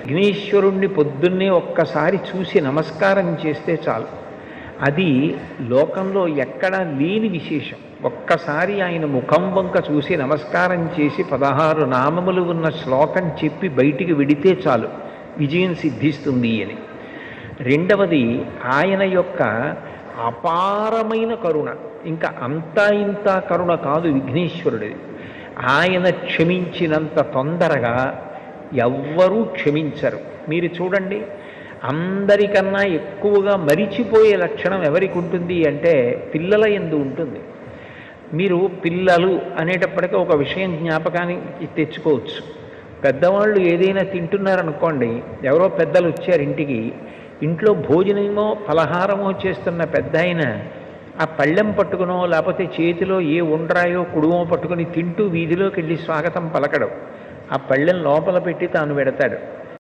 విఘ్నేశ్వరుణ్ణి పొద్దున్నే ఒక్కసారి చూసి నమస్కారం చేస్తే చాలు. అది లోకంలో ఎక్కడా లేని విశేషం. ఒక్కసారి ఆయన ముఖం వంక చూసి నమస్కారం చేసి 16 నామములు ఉన్న శ్లోకం చెప్పి బయటికి వెడితే చాలు, విజయం సిద్ధిస్తుంది అని. రెండవది ఆయన యొక్క అపారమైన కరుణ. ఇంకా అంతా ఇంత కరుణ కాదు విఘ్నేశ్వరుడిది. ఆయన క్షమించినంత తొందరగా ఎవ్వరూ క్షమించరు. మీరు చూడండి, అందరికన్నా ఎక్కువగా మరిచిపోయే లక్షణం ఎవరికి ఉంటుంది అంటే పిల్లల యందు ఉంటుంది. మీరు పిల్లలు అనేటప్పటికీ ఒక విషయం జ్ఞాపకానికి తెచ్చుకోవచ్చు. పెద్దవాళ్ళు ఏదైనా తింటున్నారనుకోండి, ఎవరో పెద్దలు వచ్చారు ఇంటికి, ఇంట్లో భోజనమో ఫలహారమో చేస్తున్న పెద్ద ఆయన ఆ పళ్ళెం పట్టుకునో లేకపోతే చేతిలో ఏ ఉండ్రాయో కుడుమో పట్టుకుని తింటూ వీధిలోకి వెళ్ళి స్వాగతం పలకడం, ఆ పళ్ళెం లోపల పెట్టి తాను పెడతాడు.